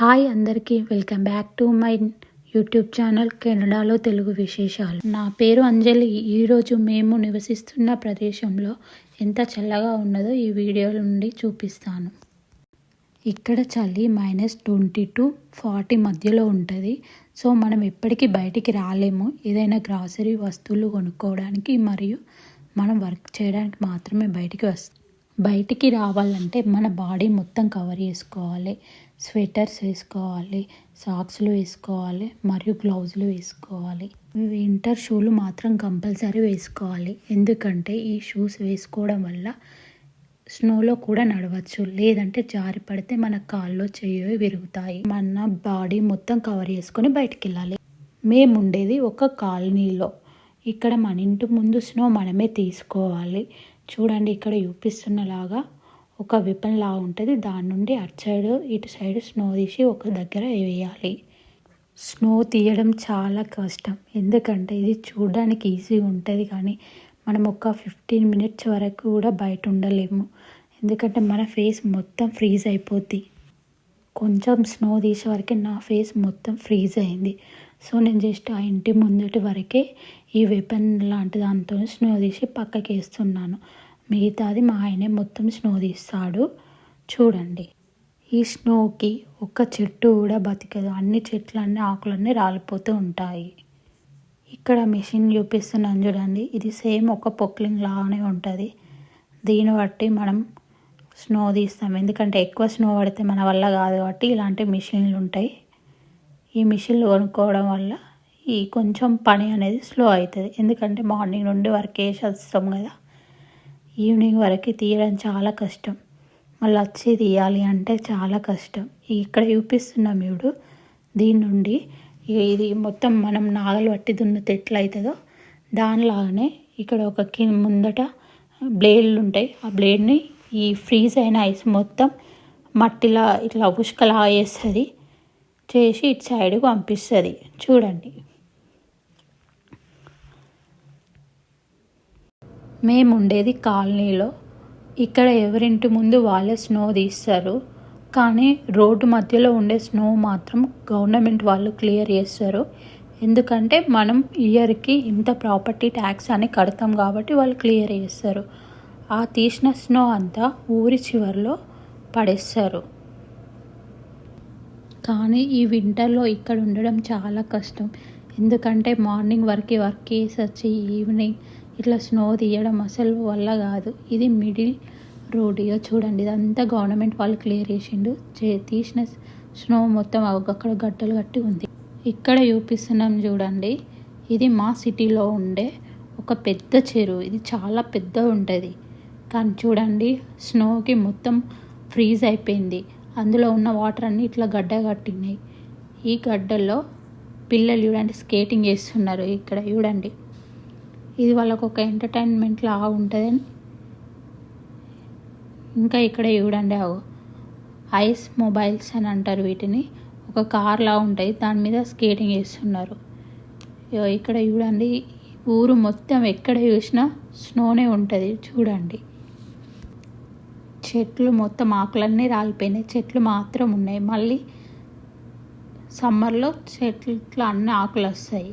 Hi అందరికీ welcome back to my YouTube channel కెనడాలో తెలుగు విశేషాలు. నా పేరు అంజలి. ఈరోజు మేము నివసిస్తున్న ప్రదేశంలో ఎంత చల్లగా ఉన్నదో ఈ వీడియో నుండి చూపిస్తాను. ఇక్కడ చలి -20 to 40 మధ్యలో ఉంటుంది. సో మనం ఎప్పటికీ బయటికి రాలేము. ఏదైనా గ్రాసరీ వస్తువులు కొనుక్కోవడానికి మరియు మనం వర్క్ చేయడానికి మాత్రమే బయటికి రావాలంటే మన బాడీ మొత్తం కవర్ చేసుకోవాలి. స్వెటర్స్ వేసుకోవాలి, సాక్స్లు వేసుకోవాలి మరియు గ్లౌజులు వేసుకోవాలి. వింటర్ షూలు మాత్రం కంపల్సరీ వేసుకోవాలి. ఎందుకంటే ఈ షూస్ వేసుకోవడం వల్ల స్నోలో కూడా నడవచ్చు, లేదంటే జారి పడితే మన కాళ్ళు చెయ్యి విరుగుతాయి. మన బాడీ మొత్తం కవర్ చేసుకొని బయటికి వెళ్ళాలి. మేము ఉండేది ఒక కాలనీలో. ఇక్కడ మన ఇంటి ముందు స్నో మనమే తీసుకోవాలి. చూడండి, ఇక్కడ చూపిస్తున్నలాగా ఒక విపన్ లాగా ఉంటుంది. దాని నుండి అటు సైడ్ ఇటు సైడ్ స్నో తీసి ఒక దగ్గర వేయాలి. స్నో తీయడం చాలా కష్టం, ఎందుకంటే ఇది చూడడానికి ఈజీగా ఉంటుంది, కానీ మనం ఒక 15 minutes వరకు కూడా బయట ఉండలేము. ఎందుకంటే మన ఫేస్ మొత్తం ఫ్రీజ్ అయిపోద్ది. కొంచెం స్నో తీసే వరకే నా ఫేస్ మొత్తం ఫ్రీజ్ అయింది. సో నేను జస్ట్ ఆ ఇంటి ముందటి వరకే ఈ వెపన్ లాంటి దాంతో స్నో తీసి పక్కకి వేస్తున్నాను. మిగతాది మా ఆయనే మొత్తం స్నో తీస్తాడు. చూడండి, ఈ స్నోకి ఒక్క చెట్టు కూడా బతికదు. అన్ని చెట్లన్నీ ఆకులన్నీ రాలిపోతూ ఉంటాయి. ఇక్కడ మెషిన్ చూపిస్తున్నాను చూడండి, ఇది సేమ్ ఒక పొక్లింగ్ లాగానే ఉంటుంది. దీన్ని బట్టి మనం స్నో తీస్తాం. ఎందుకంటే ఎక్కువ స్నో పడితే మన వల్ల కాదు, కాబట్టి ఇలాంటి మిషన్లు ఉంటాయి. ఈ మిషన్లు కొనుక్కోవడం వల్ల ఈ కొంచెం పని అనేది స్లో అవుతుంది. ఎందుకంటే మార్నింగ్ నుండి వర్క్ చేసి వస్తాం కదా, ఈవినింగ్ వరకు తీయడం చాలా కష్టం. మళ్ళీ వచ్చి తీయాలి అంటే చాలా కష్టం. ఇక్కడ చూపిస్తున్నాం చూడు, దీని నుండి ఇది మొత్తం మనం నాగలు పట్టి దున్నితే ఎట్లా అవుతుందో దానిలాగానే ఇక్కడ ఒక ముందట బ్లేడ్లు ఉంటాయి. ఆ బ్లేడ్ని ఈ ఫ్రీజ్ అయిన ఐస్ మొత్తం మట్టిలా ఇట్లా ఉష్కలా వేస్తుంది, చేసి ఇటు సైడ్కి పంపిస్తుంది. చూడండి, మేము ఉండేది కాలనీలో. ఇక్కడ ఎవరింటి ముందు వాళ్ళే స్నో తీస్తారు, కానీ రోడ్డు మధ్యలో ఉండే స్నో మాత్రం గవర్నమెంట్ వాళ్ళు క్లియర్ చేస్తారు. ఎందుకంటే మనం ఇయర్కి ఇంత ప్రాపర్టీ ట్యాక్స్ అని కడతాం కాబట్టి వాళ్ళు క్లియర్ చేస్తారు. ఆ తీసిన స్నో అంతా ఊరి చివరిలో పడేస్తారు. కానీ ఈ వింటర్లో ఇక్కడ ఉండడం చాలా కష్టం. ఎందుకంటే మార్నింగ్ వర్క్ చేసి వచ్చి ఈవినింగ్ ఇట్లా స్నో తీయడం అసలు వల్ల కాదు. ఇది మిడిల్ రోడ్. చూడండి, ఇదంతా గవర్నమెంట్ వాళ్ళు క్లియర్ చేసిండు. తీసిన స్నో మొత్తం అక్కడ గడ్డలు కట్టి ఉంది. ఇక్కడ చూపిస్తున్నాం చూడండి, ఇది మా సిటీలో ఉండే ఒక పెద్ద చెరువు. ఇది చాలా పెద్దగా ఉంటుంది, కానీ చూడండి స్నోకి మొత్తం ఫ్రీజ్ అయిపోయింది. అందులో ఉన్న వాటర్ అన్నీ ఇట్లా గడ్డ కట్టినాయి. ఈ గడ్డల్లో పిల్లలు చూడండి స్కేటింగ్ చేస్తున్నారు. ఇక్కడ చూడండి, ఇది వాళ్ళకు ఒక ఎంటర్టైన్మెంట్ లాగా ఉంటుందని. ఇంకా ఇక్కడ చూడండి, ఐస్ మొబైల్స్ అని అంటారు వీటిని. ఒక కార్ లాగా ఉంటాయి, దాని మీద స్కేటింగ్ చేస్తున్నారు. ఇక్కడ చూడండి, ఊరు మొత్తం ఎక్కడ చూసినా స్నోనే ఉంటుంది. చూడండి, చెట్లు మొత్తం ఆకులన్నీ రాలిపోయినాయి, చెట్లు మాత్రం ఉన్నాయి. మళ్ళీ సమ్మర్లో చెట్లు అన్నీ ఆకులు వస్తాయి.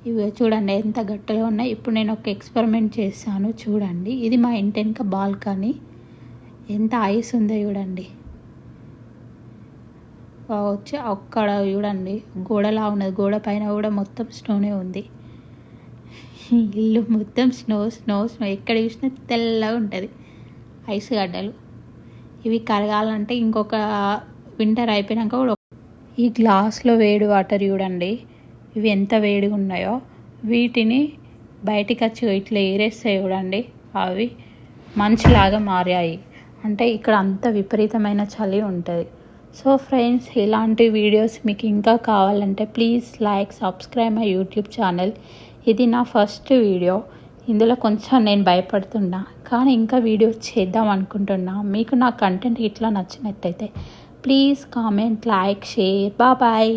ఇవి చూడండి ఎంత గట్టిగా ఉన్నాయి. ఇప్పుడు నేను ఒక ఎక్స్పెరిమెంట్ చేశాను. చూడండి, ఇది మా ఇంటి వెనుక బాల్కనీ. ఎంత ఐస్ ఉందో చూడండి. వచ్చి అక్కడ చూడండి గోడలా ఉన్నది, గోడ పైన కూడా మొత్తం స్నోనే ఉంది. ఇల్లు మొత్తం స్నో స్నో స్నో, ఎక్కడ చూసినా తెల్లగా ఉంటుంది ఐస్ గడ్డలు. ఇవి కరగాలంటే ఇంకొక వింటర్ అయిపోయినాక కూడా. ఈ గ్లాస్లో వేడి వాటర్ చూడండి, ఇవి ఎంత వేడిగా ఉన్నాయో. వీటిని బయటికి వచ్చి ఇట్లా ఏరేస్తాయి చూడండి, అవి మంచులాగా మారాయి. అంటే ఇక్కడ అంత విపరీతమైన చలి ఉంటుంది. సో ఫ్రెండ్స్, ఇలాంటి వీడియోస్ మీకు ఇంకా కావాలంటే please like, subscribe my YouTube channel. ఇది నా ఫస్ట్ వీడియో. ఇందులో కొంచెం నేను భయపడుతున్నా, కానీ ఇంకా వీడియోస్ చేద్దాం అనుకుంటున్నా. మీకు నా కంటెంట్ ఇట్లా నచ్చినట్టయితే please comment, like, share. Bye.